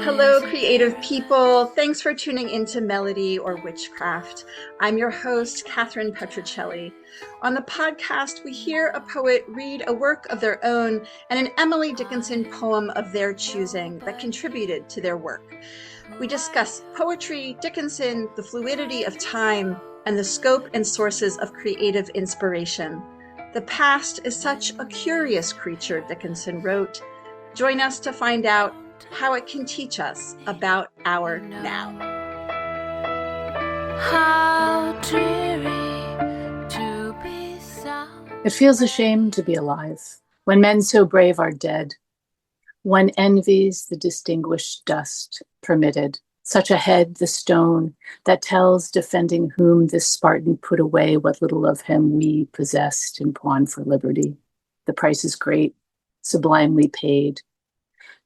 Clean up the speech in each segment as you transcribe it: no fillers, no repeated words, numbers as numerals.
Hello, creative people. Thanks for tuning into Melody or Witchcraft. I'm your host, Catherine Petricelli. On the podcast, we hear a poet read a work of their own and an Emily Dickinson poem of their choosing that contributed to their work. We discuss poetry, Dickinson, the fluidity of time, and the scope and sources of creative inspiration. The past is such a curious creature, Dickinson wrote. Join us to find out how it can teach us about our now. How dreary to be sound. It feels a shame to be alive when men so brave are dead. One envies the distinguished dust permitted, such a head the stone that tells defending whom this Spartan put away what little of him we possessed in pawn for liberty. The price is great, sublimely paid.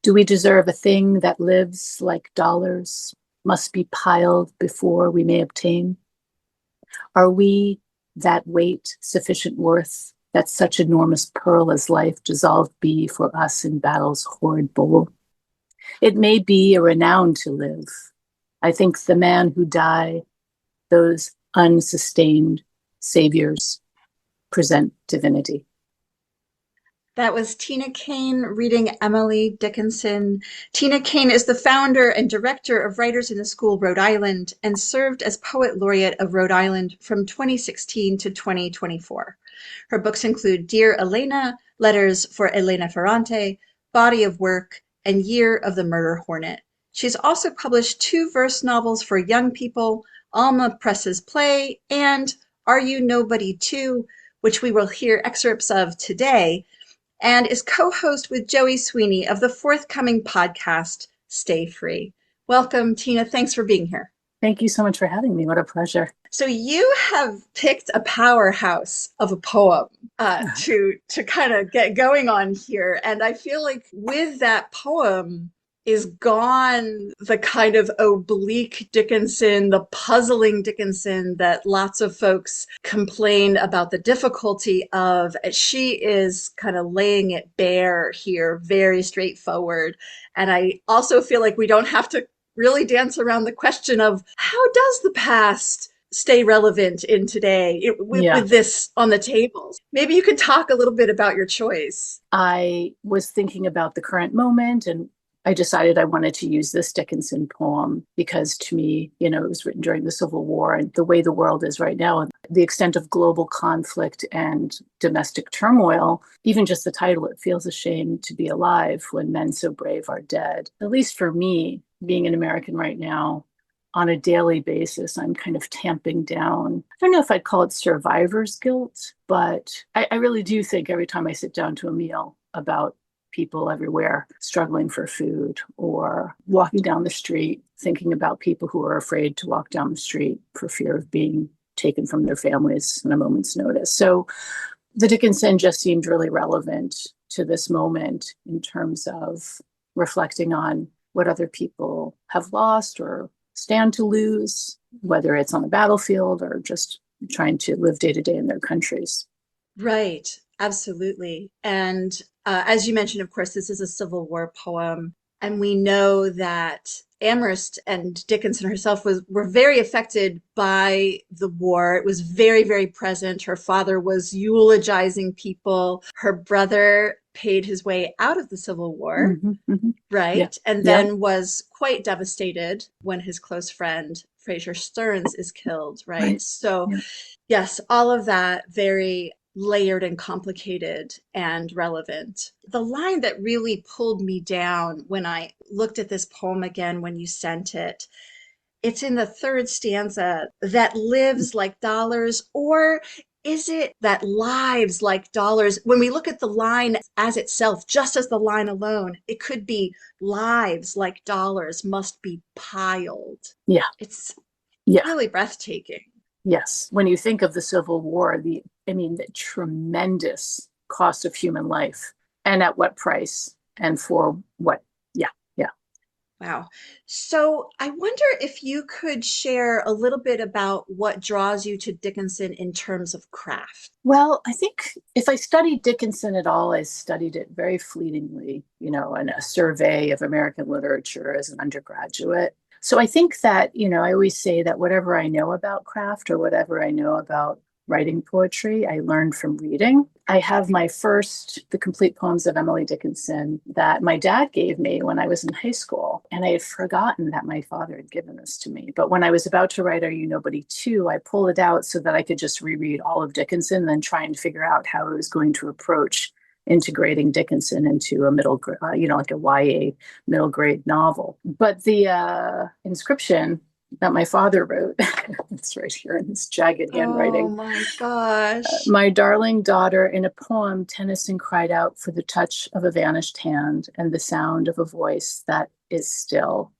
Do we deserve a thing that lives like dollars, must be piled before we may obtain? Are we that weight sufficient worth that such enormous pearl as life dissolved be for us in battle's horrid bowl? It may be a renown to live. I think the man who die, those unsustained saviors present divinity. That was Tina Kane reading Emily Dickinson. Tina Kane is the founder and director of Writers in the School Rhode Island and served as Poet Laureate of Rhode Island from 2016 to 2024. Her books include Dear Elena, Letters for Elena Ferrante, Body of Work, and Year of the Murder Hornet. She's also published 2 verse novels for young people, Alma Press's Play, and Are You Nobody Too, which we will hear excerpts of today, and is co-host with Joey Sweeney of the forthcoming podcast, Stay Free. Welcome, Tina. Thanks for being here. Thank you so much for having me. What a pleasure. So you have picked a powerhouse of a poem to kind of get going on here. And I feel like with that poem is gone the kind of oblique Dickinson, the puzzling Dickinson that lots of folks complain about the difficulty of. She is kind of laying it bare here, very straightforward. And I also feel like we don't have to really dance around the question of how does the past stay relevant in today with this on the table. Maybe you could talk a little bit about your choice. I was thinking about the current moment, and I decided I wanted to use this Dickinson poem because to me, it was written during the Civil War, and the way the world is right now, and the extent of global conflict and domestic turmoil, even just the title, It Feels a Shame to Be Alive When Men So Brave Are Dead. At least for me, being an American right now, on a daily basis, I'm kind of tamping down. I don't know if I'd call it survivor's guilt, but I really do think every time I sit down to a meal about people everywhere struggling for food, or walking down the street thinking about people who are afraid to walk down the street for fear of being taken from their families on a moment's notice. So the Dickinson just seemed really relevant to this moment in terms of reflecting on what other people have lost or stand to lose, whether it's on the battlefield or just trying to live day to day in their countries. Right. Absolutely. And as you mentioned, of course, this is a Civil War poem. And we know that Amherst and Dickinson herself were very affected by the war. It was very, very present. Her father was eulogizing people. Her brother paid his way out of the Civil War, right? Yeah. And then was quite devastated when his close friend, Fraser Stearns, is killed, right? So yes, all of that very layered and complicated and relevant. The line that really pulled me down when I looked at this poem again when you sent it, it's in the 3rd stanza, that lives like dollars, or is it that lives like dollars? When we look at the line as itself, just as the line alone, it could be lives like dollars must be piled. Yeah. It's really breathtaking. Yes. When you think of the Civil War, the tremendous cost of human life, and at what price, and for what? Wow. So I wonder if you could share a little bit about what draws you to Dickinson in terms of craft. Well, I think if I studied Dickinson at all, I studied it very fleetingly, in a survey of American literature as an undergraduate. So I think that, I always say that whatever I know about craft or whatever I know about writing poetry, I learned from reading. I have the complete poems of Emily Dickinson that my dad gave me when I was in high school. And I had forgotten that my father had given this to me. But when I was about to write Are You Nobody Too, I pulled it out so that I could just reread all of Dickinson and then try and figure out how I was going to approach integrating Dickinson into a like a YA middle grade novel. But the inscription that my father wrote, it's right here in this jagged Oh handwriting. my gosh. My darling daughter, in a poem, Tennyson cried out for the touch of a vanished hand and the sound of a voice that is still.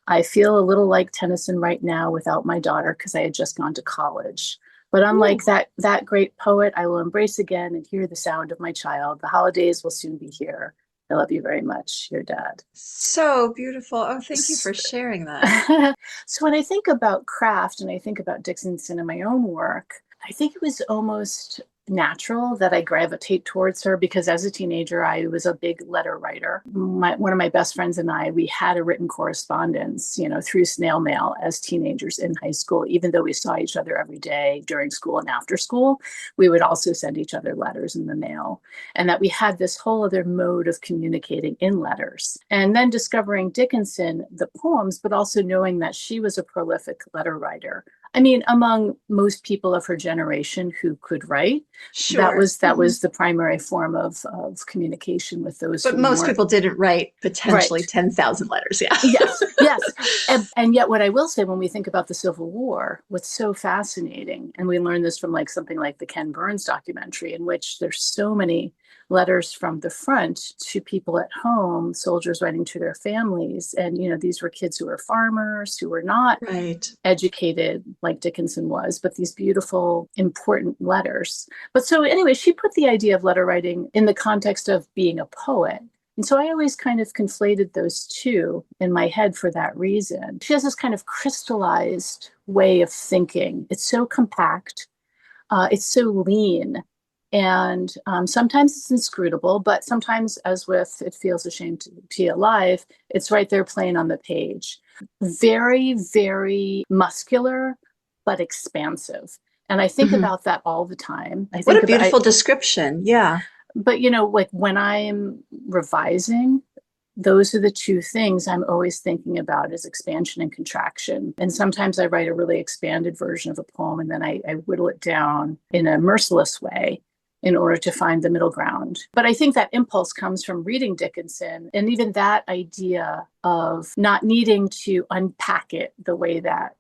I feel a little like Tennyson right now without my daughter because I had just gone to college. But unlike Ooh. that great poet, I will embrace again and hear the sound of my child. The holidays will soon be here. I love you very much, your dad. So beautiful. Oh, thank you for sharing that. So when I think about craft and I think about Dickinson in my own work, I think it was almost natural that I gravitate towards her because as a teenager, I was a big letter writer. One of my best friends and I, we had a written correspondence, through snail mail as teenagers in high school. Even though we saw each other every day during school and after school, we would also send each other letters in the mail. And that we had this whole other mode of communicating in letters. And then discovering Dickinson, the poems, but also knowing that she was a prolific letter writer. I mean, among most people of her generation who could write, Sure. that was the primary form of communication with those. But most people didn't write potentially 10,000 letters. Yeah. Yes. And yet what I will say when we think about the Civil War, what's so fascinating, and we learn this from like something like the Ken Burns documentary, in which there's so many letters from the front to people at home, soldiers writing to their families. And, these were kids who were farmers, who were not educated like Dickinson was, but these beautiful, important letters. But so anyway, she put the idea of letter writing in the context of being a poet. And so I always kind of conflated those two in my head for that reason. She has this kind of crystallized way of thinking. It's so compact. It's so lean. And sometimes it's inscrutable, but sometimes, as with It Feels a Shame to Be Alive, it's right there playing on the page. Very, very muscular, but expansive. And I think about that all the time. What a beautiful description. Yeah. But, like when I'm revising, those are the two things I'm always thinking about is expansion and contraction. And sometimes I write a really expanded version of a poem and then I whittle it down in a merciless way in order to find the middle ground. But I think that impulse comes from reading Dickinson, and even that idea of not needing to unpack it the way that,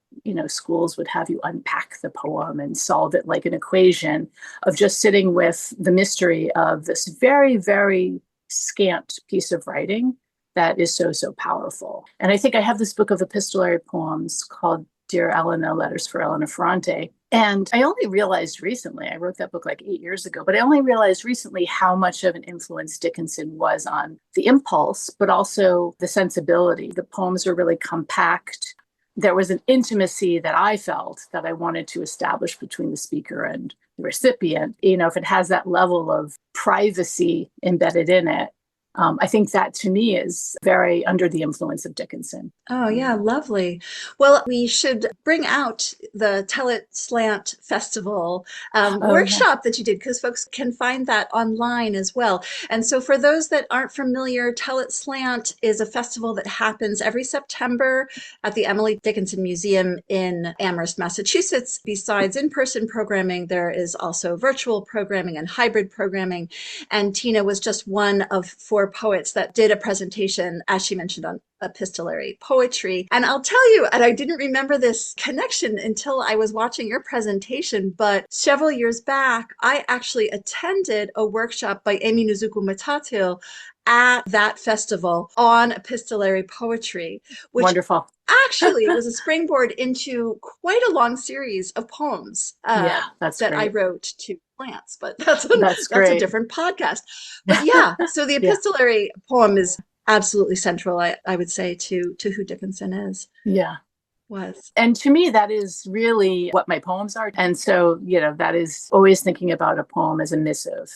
schools would have you unpack the poem and solve it like an equation, of just sitting with the mystery of this very, very scant piece of writing that is so, so powerful. And I think I have this book of epistolary poems called Dear Elena, Letters for Elena Ferrante. And I only realized recently, I wrote that book like 8 years ago, but I only realized recently how much of an influence Dickinson was on the impulse, but also the sensibility. The poems were really compact. There was an intimacy that I felt that I wanted to establish between the speaker and the recipient. If it has that level of privacy embedded in it, I think that to me is very under the influence of Dickinson. Oh, yeah, lovely. Well, we should bring out the Tell It Slant Festival workshop that you did, because folks can find that online as well. And so for those that aren't familiar, Tell It Slant is a festival that happens every September at the Emily Dickinson Museum in Amherst, Massachusetts. Besides in-person programming, there is also virtual programming and hybrid programming. And Tina was just one of 4 poets that did a presentation, as she mentioned, on epistolary poetry. And I'll tell you, and I didn't remember this connection until I was watching your presentation, but several years back, I actually attended a workshop by Amy Nizuku Matatil at that festival on epistolary poetry, which wonderful. Actually was a springboard into quite a long series of poems that great. I wrote to plants, but that's a different podcast. But yeah, so the epistolary poem is absolutely central, I would say, to who Dickinson Yeah. was. And to me, that is really what my poems are. And so, that is always thinking about a poem as a missive,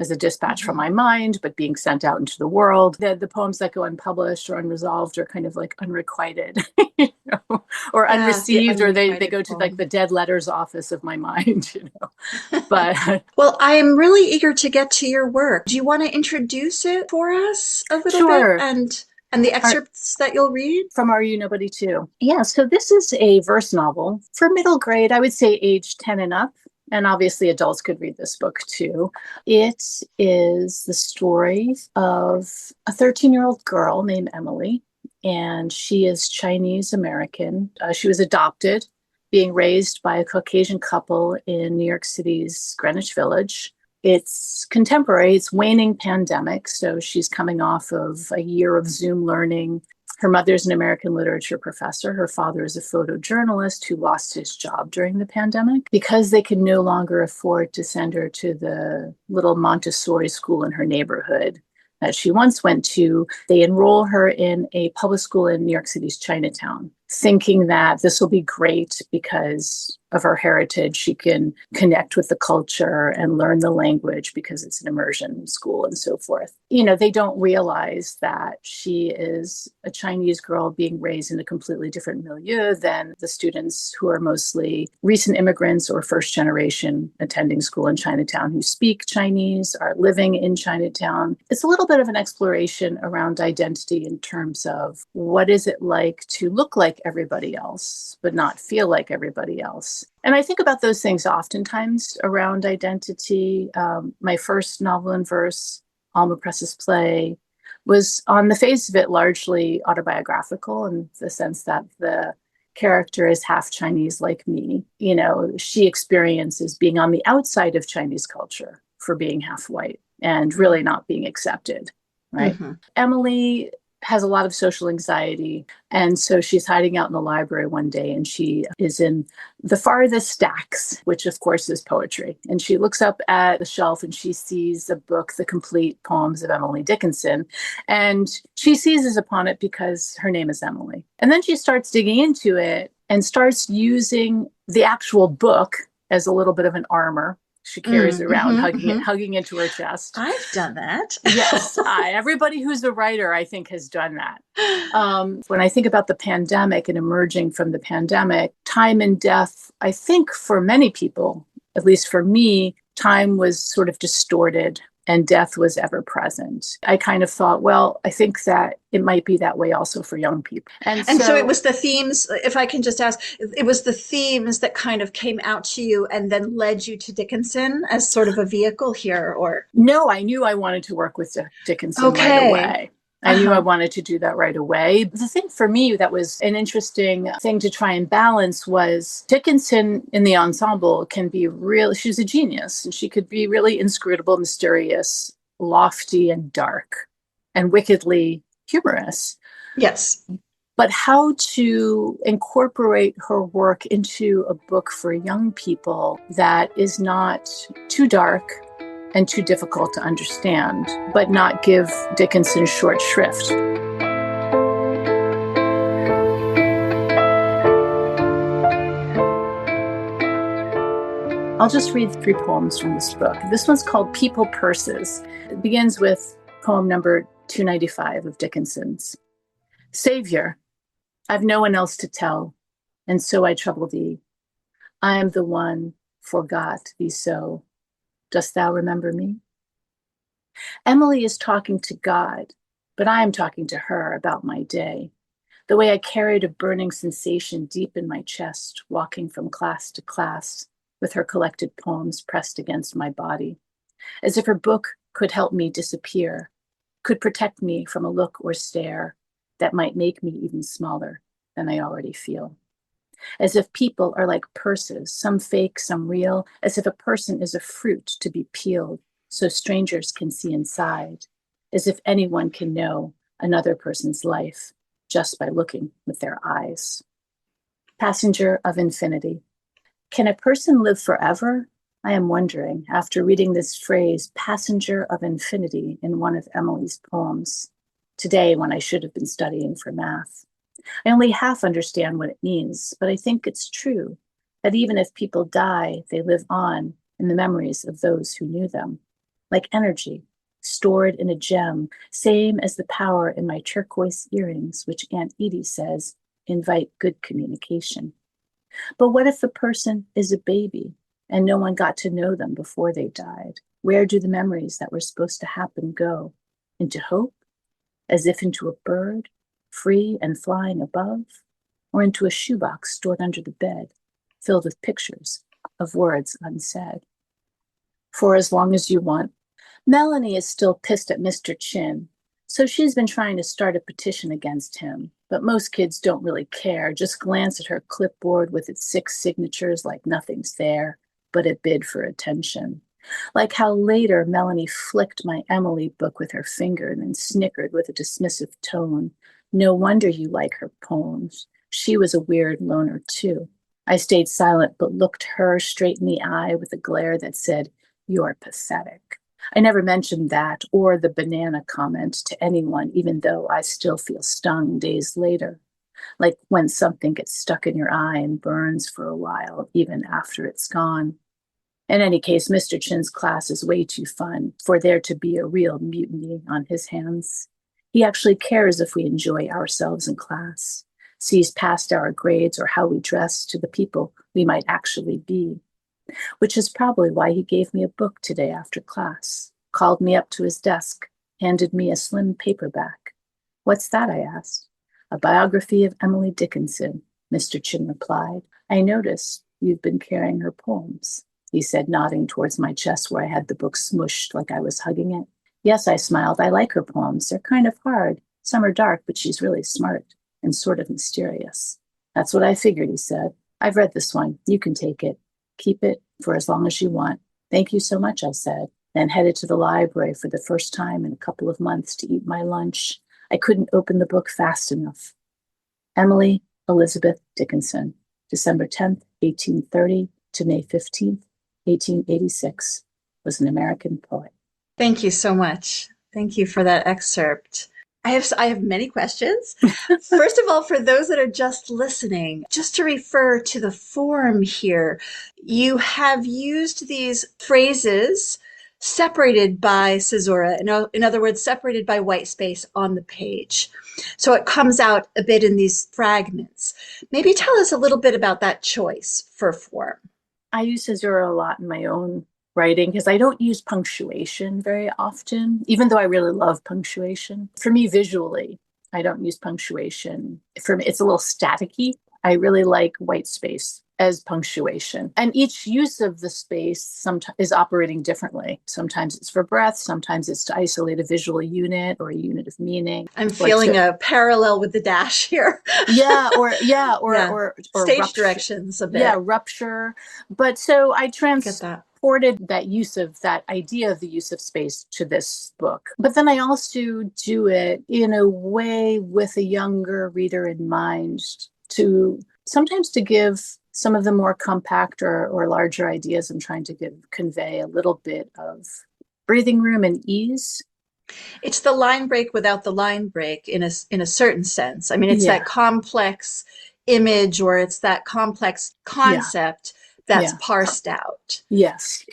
as a dispatch from my mind, but being sent out into the world. The poems that go unpublished or unresolved are kind of like unrequited, or Yeah, the unreceived, or they go to like the dead letters office of my mind, But well, I am really eager to get to your work. Do you want to introduce it for us a little bit sure. and the excerpts that you'll read? From Are You Nobody Too? Yeah, so this is a verse novel for middle grade, I would say age 10 and up. And obviously adults could read this book too. It is the story of a 13-year-old girl named Emily, and she is Chinese American. She was adopted, being raised by a Caucasian couple in New York City's Greenwich Village. It's contemporary, it's waning pandemic. So she's coming off of a year of Zoom learning. Her mother's an American literature professor. Her father is a photojournalist who lost his job during the pandemic because they could no longer afford to send her to the little Montessori school in her neighborhood that she once went to. They enroll her in a public school in New York City's Chinatown, thinking that this will be great because of her heritage. She can connect with the culture and learn the language because it's an immersion school and so forth. They don't realize that she is a Chinese girl being raised in a completely different milieu than the students who are mostly recent immigrants or first generation attending school in Chinatown who speak Chinese, are living in Chinatown. It's a little bit of an exploration around identity in terms of what is it like to look like everybody else, but not feel like everybody else. And I think about those things oftentimes around identity. My first novel in verse, Alma Press's play, was on the face of it largely autobiographical in the sense that the character is half Chinese like me. She experiences being on the outside of Chinese culture for being half white and really not being accepted, right? Mm-hmm. Emily has a lot of social anxiety. And so she's hiding out in the library one day and she is in the farthest stacks, which of course is poetry. And she looks up at the shelf and she sees the book, The Complete Poems of Emily Dickinson. And she seizes upon it because her name is Emily. And then she starts digging into it and starts using the actual book as a little bit of an armor. She carries it around, hugging it to her chest. I've done that. Yes. Everybody who's a writer, I think, has done that. When I think about the pandemic and emerging from the pandemic, time and death, I think for many people, at least for me, time was sort of distorted and death was ever present. I kind of thought, well, I think that it might be that way also for young people. And so it was the themes, if I can just ask, it was the themes that kind of came out to you and then led you to Dickinson as sort of a vehicle here, or? No, I knew I wanted to work with Dickinson right away. I knew I wanted to do that right away. The thing for me that was an interesting thing to try and balance was Dickinson in the ensemble can be real. She's a genius and she could be really inscrutable, mysterious, lofty and dark and wickedly humorous. Yes. But how to incorporate her work into a book for young people that is not too dark and too difficult to understand, but not give Dickinson short shrift. I'll just read 3 poems from this book. This one's called People Purses. It begins with poem number 295 of Dickinson's. Savior, I've no one else to tell, and so I trouble thee. I am the one forgot thee so. Dost thou remember me? Emily is talking to God, but I am talking to her about my day. The way I carried a burning sensation deep in my chest, walking from class to class, with her collected poems pressed against my body, as if her book could help me disappear, could protect me from a look or stare that might make me even smaller than I already feel. As if people are like purses, some fake, some real, as if a person is a fruit to be peeled so strangers can see inside, as if anyone can know another person's life just by looking with their eyes. Passenger of infinity. Can a person live forever? I am wondering, after reading this phrase, passenger of infinity, in one of Emily's poems. today when I should have been studying for math. I only half understand what it means, but I think it's true that even if people die, they live on in the memories of those who knew them, like energy stored in a gem, same as the power in my turquoise earrings, which Aunt Edie says invite good communication. But what if the person is a baby and no one got to know them before they died? Where do the memories that were supposed to happen go? Into hope? As if into a bird, free and flying above? Or into a shoebox stored under the bed, filled with pictures of words unsaid? For as long as you want, Melanie is still pissed at Mr. Chin, so she's been trying to start a petition against him. But most kids don't really care, just glance at her clipboard with its 6 signatures like nothing's there, but a bid for attention. Like how later Melanie flicked my Emily book with her finger and then snickered with a dismissive tone. No wonder you like her poems. She was a weird loner too. I stayed silent, but looked her straight in the eye with a glare that said, "You're pathetic." I never mentioned that or the banana comment to anyone, even though I still feel stung days later, like when something gets stuck in your eye and burns for a while, even after it's gone. In any case, Mr. Chin's class is way too fun for there to be a real mutiny on his hands. He actually cares if we enjoy ourselves in class, sees past our grades or how we dress to the people we might actually be. Which is probably why he gave me a book today after class, called me up to his desk, handed me a slim paperback. "What's that?" I asked. "A biography of Emily Dickinson," Mr. Chin replied. "I noticed you've been carrying her poems," he said, nodding towards my chest where I had the book smushed like I was hugging it. "Yes," I smiled. "I like her poems. They're kind of hard. Some are dark, but she's really smart and sort of mysterious." "That's what I figured," he said. "I've read this one. You can take it. Keep it for as long as you want." "Thank you so much," I said, then headed to the library for the first time in a couple of months to eat my lunch. I couldn't open the book fast enough. Emily Elizabeth Dickinson, December 10th, 1830 to May 15th, 1886, was an American poet. Thank you so much. Thank you for that excerpt. I have many questions. First of all, for those that are just listening, just to refer to the form here, you have used these phrases separated by caesura, in other words, separated by white space on the page. So it comes out a bit in these fragments. Maybe tell us a little bit about that choice for form. I use caesura a lot in my own writing because I don't use punctuation very often, even though I really love punctuation. For me, visually, I don't use punctuation. For me, it's a little staticky. I really like white space as punctuation. And each use of the space sometimes is operating differently. Sometimes it's for breath. Sometimes it's to isolate a visual unit or a unit of meaning. I'm feeling a parallel with the dash here. or stage directions a bit. Yeah, rupture. But so I Get that. ported that use of that idea of the use of space to this book. But then I also do it in a way with a younger reader in mind to sometimes to give some of the more compact or larger ideas I'm trying to convey a little bit of breathing room and ease. It's the line break without the line break in a certain sense. I mean, it's that complex image or it's that complex concept that's parsed out. Yes.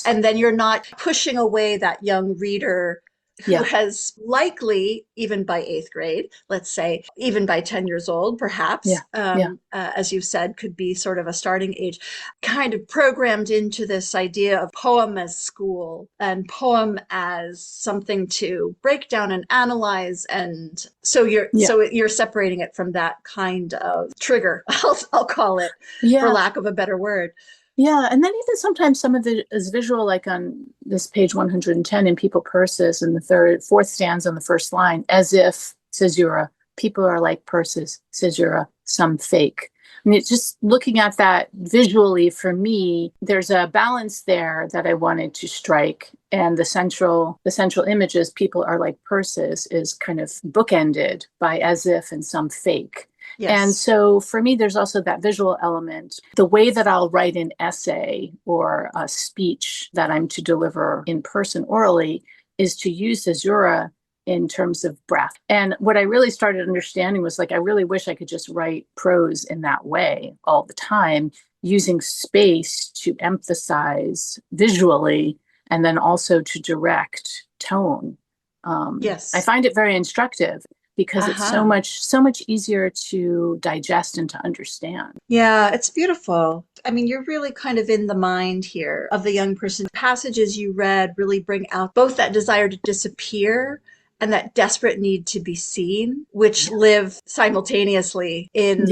And then you're not pushing away that young reader who has likely, even by 8th grade, let's say, even by 10 years old, perhaps, as you said, could be sort of a starting age, kind of programmed into this idea of poem as school and poem as something to break down and analyze. And so you're separating it from that kind of trigger, I'll call it, for lack of a better word. Yeah, and then even sometimes some of it is visual, like on this page 110 in People Purses, and the fourth stanza on the first line, as if, caesura, people are like purses, caesura, some fake. I mean, it's just looking at that visually for me, there's a balance there that I wanted to strike. And the central images, people are like purses, is kind of bookended by as if and some fake. Yes. And so for me, there's also that visual element. The way that I'll write an essay or a speech that I'm to deliver in person orally is to use caesura in terms of breath. And what I really started understanding was like, I really wish I could just write prose in that way all the time, using space to emphasize visually and then also to direct tone. Yes. I find it very instructive because it's so much easier to digest and to understand. Yeah, it's beautiful. I mean, you're really kind of in the mind here of the young person. Passages you read really bring out both that desire to disappear and that desperate need to be seen, which live simultaneously in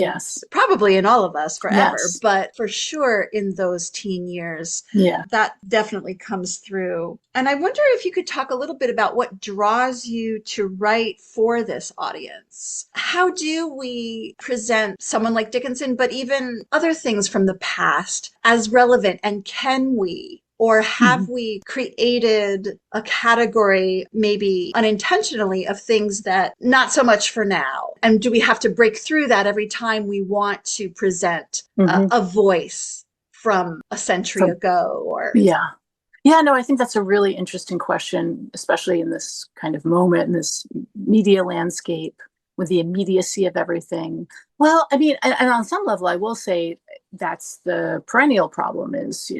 probably in all of us forever, but for sure in those teen years, that definitely comes through. And I wonder if you could talk a little bit about what draws you to write for this audience. How do we present someone like Dickinson, but even other things from the past as relevant? And can we? Or have we created a category, maybe unintentionally, of things that not so much for now? And do we have to break through that every time we want to present a voice from a century ago? Or Yeah, no, I think that's a really interesting question, especially in this kind of moment, in this media landscape with the immediacy of everything. Well, I mean, and on some level, I will say that's the perennial problem is,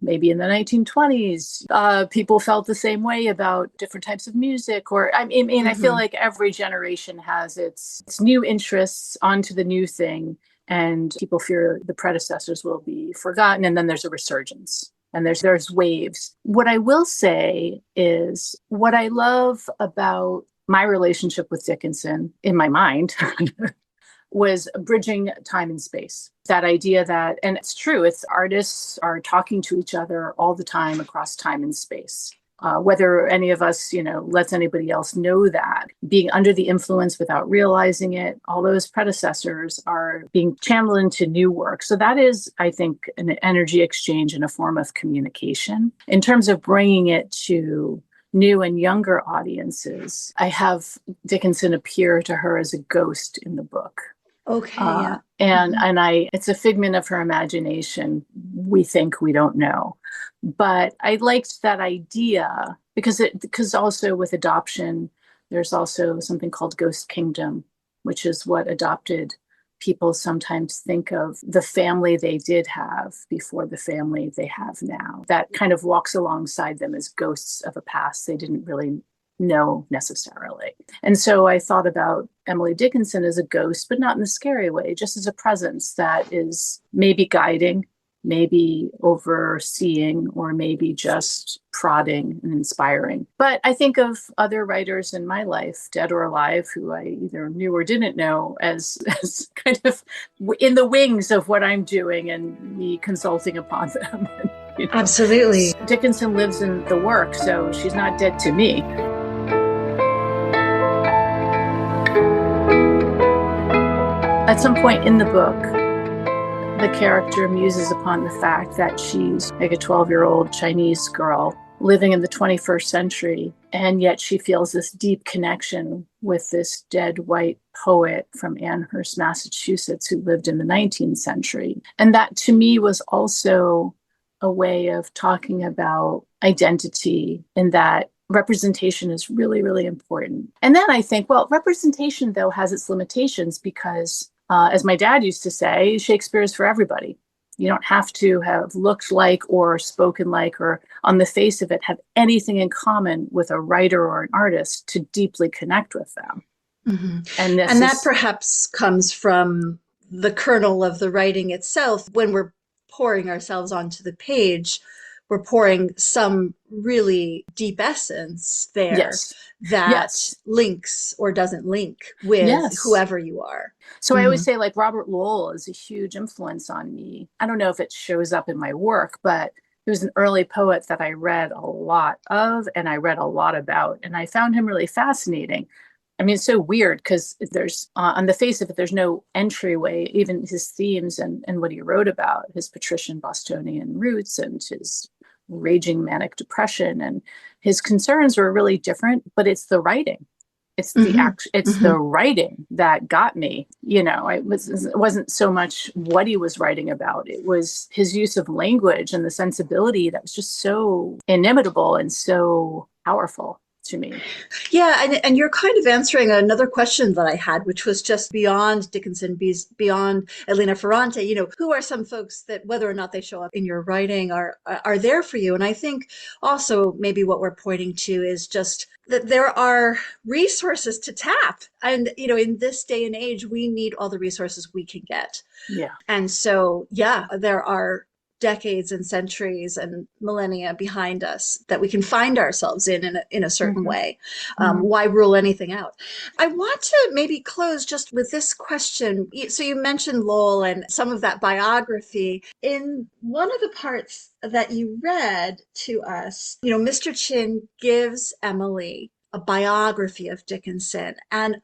maybe in the 1920s, people felt the same way about different types of music. Or, I mean, I feel like every generation has its new interests onto the new thing, and people fear the predecessors will be forgotten. And then there's a resurgence. And there's waves. What I will say is what I love about my relationship with Dickinson in my mind was bridging time and space. That idea that, and it's true, it's artists are talking to each other all the time across time and space. Whether any of us, lets anybody else know that, being under the influence without realizing it, all those predecessors are being channeled into new work. So that is, I think, an energy exchange and a form of communication. In terms of bringing it to new and younger audiences, I have Dickinson appear to her as a ghost in the book. Okay. And it's a figment of her imagination. We think, we don't know. But I liked that idea because also with adoption, there's also something called Ghost Kingdom, which is what adopted people sometimes think of the family they did have before the family they have now. That kind of walks alongside them as ghosts of a past they didn't really know necessarily. And so I thought about Emily Dickinson as a ghost, but not in the scary way, just as a presence that is maybe guiding, maybe overseeing, or maybe just prodding and inspiring. But I think of other writers in my life, dead or alive, who I either knew or didn't know, as kind of in the wings of what I'm doing and me consulting upon them. Absolutely. Dickinson lives in the work, so she's not dead to me. At some point in the book, the character muses upon the fact that she's like a 12-year-old Chinese girl living in the 21st century, and yet she feels this deep connection with this dead white poet from Amherst, Massachusetts, who lived in the 19th century. And that, to me, was also a way of talking about identity, and that representation is really, really important. And then I think, well, representation, though, has its limitations because, as my dad used to say, Shakespeare is for everybody. You don't have to have looked like or spoken like or on the face of it have anything in common with a writer or an artist to deeply connect with them. Mm-hmm. And that perhaps comes from the kernel of the writing itself. When we're pouring ourselves onto the page, we're pouring some really deep essence there that links or doesn't link with whoever you are. So I always say, like, Robert Lowell is a huge influence on me. I don't know if it shows up in my work, but he was an early poet that I read a lot of and I read a lot about, and I found him really fascinating. I mean, it's so weird because there's, on the face of it, there's no entryway, even his themes and what he wrote about, his patrician Bostonian roots and his raging manic depression, and his concerns were really different, but it's the writing. It's the writing that got me. It wasn't so much what he was writing about. It was his use of language and the sensibility that was just so inimitable and so powerful. to me. Yeah, and you're kind of answering another question that I had, which was just beyond Dickinson, beyond Elena Ferrante. Who are some folks that, whether or not they show up in your writing, are there for you? And I think also maybe what we're pointing to is just that there are resources to tap. And, in this day and age, we need all the resources we can get. Yeah. And so, yeah, there are decades and centuries and millennia behind us that we can find ourselves in a certain way. Why rule anything out? I want to maybe close just with this question. So you mentioned Lowell and some of that biography. In one of the parts that you read to us, Mr. Chin gives Emily a biography of Dickinson. And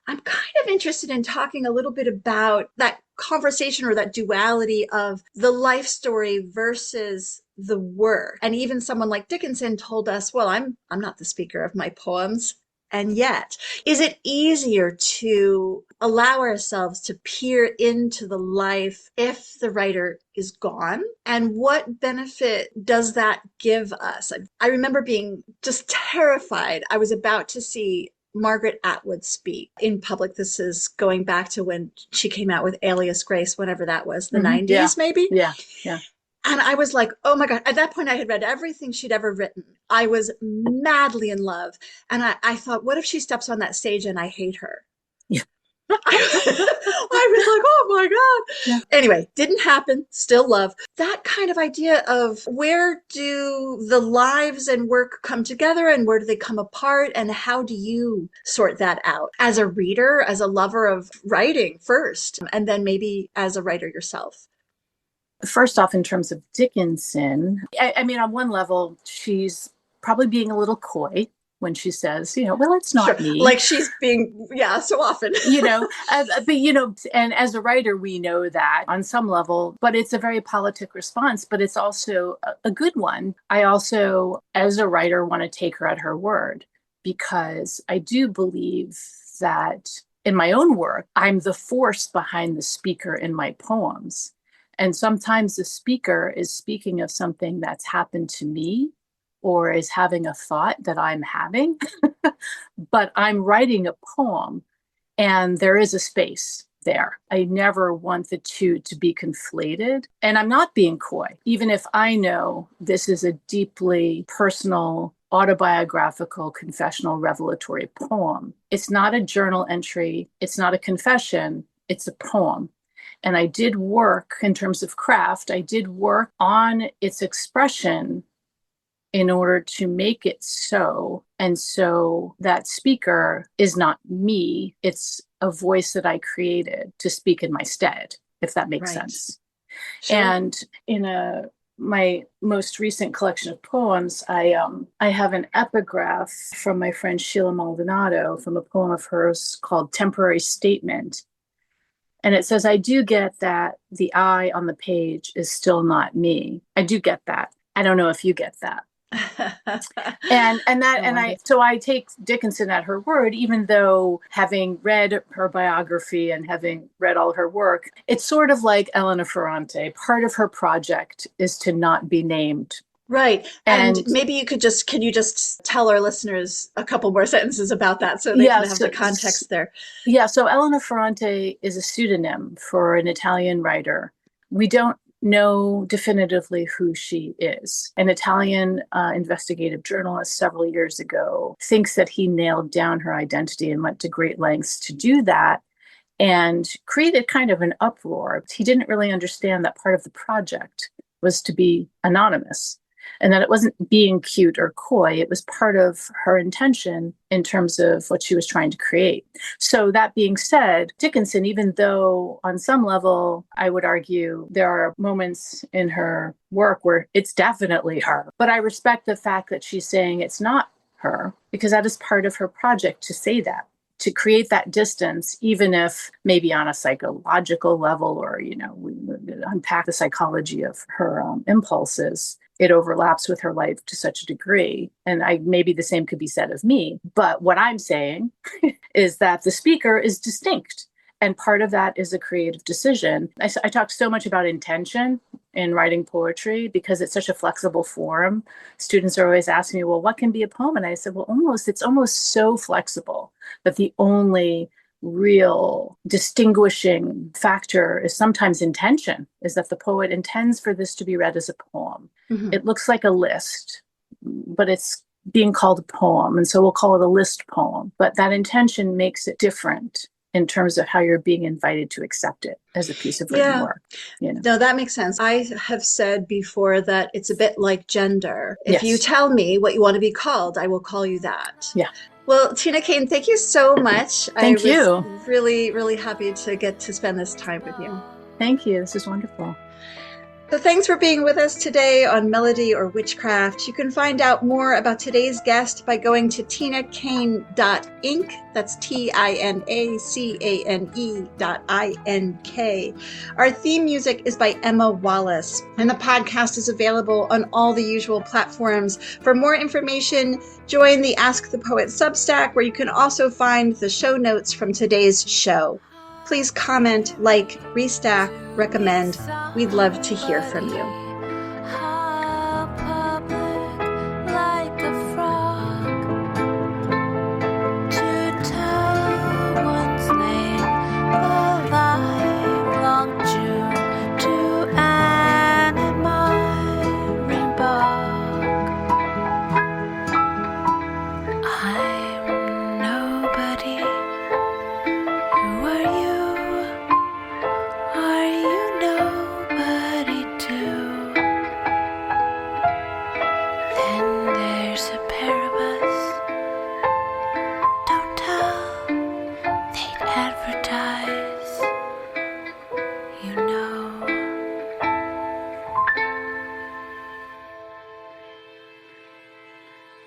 I'm kind of interested in talking a little bit about that conversation or that duality of the life story versus the work. And even someone like Dickinson told us, well, I'm not the speaker of my poems. And yet, is it easier to allow ourselves to peer into the life if the writer is gone? And what benefit does that give us? I remember being just terrified. I was about to see Margaret Atwood speak in public. This is going back to when she came out with Alias Grace, whenever that was, the 90s, maybe? Yeah. And I was like, oh my God. At that point, I had read everything she'd ever written. I was madly in love. And I thought, what if she steps on that stage and I hate her? Yeah. I was like, oh my God. Yeah. Anyway, didn't happen. Still love. That kind of idea of where do the lives and work come together and where do they come apart? And how do you sort that out as a reader, as a lover of writing first, and then maybe as a writer yourself? First off, in terms of Dickinson, I mean, on one level, she's probably being a little coy when she says, well, it's not me. Like she's being, so often. But, and as a writer, we know that on some level, but it's a very politic response, but it's also a good one. I also, as a writer, want to take her at her word, because I do believe that in my own work, I'm the force behind the speaker in my poems. And sometimes the speaker is speaking of something that's happened to me, or is having a thought that I'm having, but I'm writing a poem and there is a space there. I never want the two to be conflated. And I'm not being coy, even if I know this is a deeply personal, autobiographical, confessional, revelatory poem. It's not a journal entry. It's not a confession. It's a poem. And I did work in terms of craft. I did work on its expression in order to make it so. And so that speaker is not me. It's a voice that I created to speak in my stead, if that makes sense. Sure. And in my most recent collection of poems, I have an epigraph from my friend Sheila Maldonado from a poem of hers called Temporary Statement. And it says, I do get that the I on the page is still not me. I do get that. I don't know if you get that. So I take Dickinson at her word, even though having read her biography and having read all her work, it's sort of like Elena Ferrante. Part of her project is to not be named. Right. And maybe can you just tell our listeners a couple more sentences about that so they can have the context there? Yeah. So Elena Ferrante is a pseudonym for an Italian writer. We don't know definitively who she is. An Italian investigative journalist several years ago thinks that he nailed down her identity and went to great lengths to do that and created kind of an uproar. He didn't really understand that part of the project was to be anonymous, and that it wasn't being cute or coy. It was part of her intention in terms of what she was trying to create. So that being said, Dickinson, even though on some level, I would argue there are moments in her work where it's definitely her, but I respect the fact that she's saying it's not her, because that is part of her project to say that, to create that distance, even if maybe on a psychological level, or, we unpack the psychology of her impulses. It overlaps with her life to such a degree. And maybe the same could be said of me. But what I'm saying is that the speaker is distinct. And part of that is a creative decision. I talk so much about intention in writing poetry because it's such a flexible form. Students are always asking me, well, what can be a poem? And I said, well, it's almost so flexible that the only real distinguishing factor is sometimes intention, is that the poet intends for this to be read as a poem. Mm-hmm. It looks like a list, but it's being called a poem. And so we'll call it a list poem. But that intention makes it different in terms of how you're being invited to accept it as a piece of written work. No, that makes sense. I have said before that it's a bit like gender. If Yes. you tell me what you want to be called, I will call you that. Yeah. Well, Tina Kane, thank you so much. Thank you. I was really, really happy to get to spend this time with you. Thank you. This is wonderful. So thanks for being with us today on Melody or Witchcraft. You can find out more about today's guest by going to tinacane.inc. That's TINACANE.INK. Our theme music is by Emma Wallace, and the podcast is available on all the usual platforms. For more information, join the Ask the Poet Substack, where you can also find the show notes from today's show. Please comment, like, restack, recommend. We'd love to hear from you.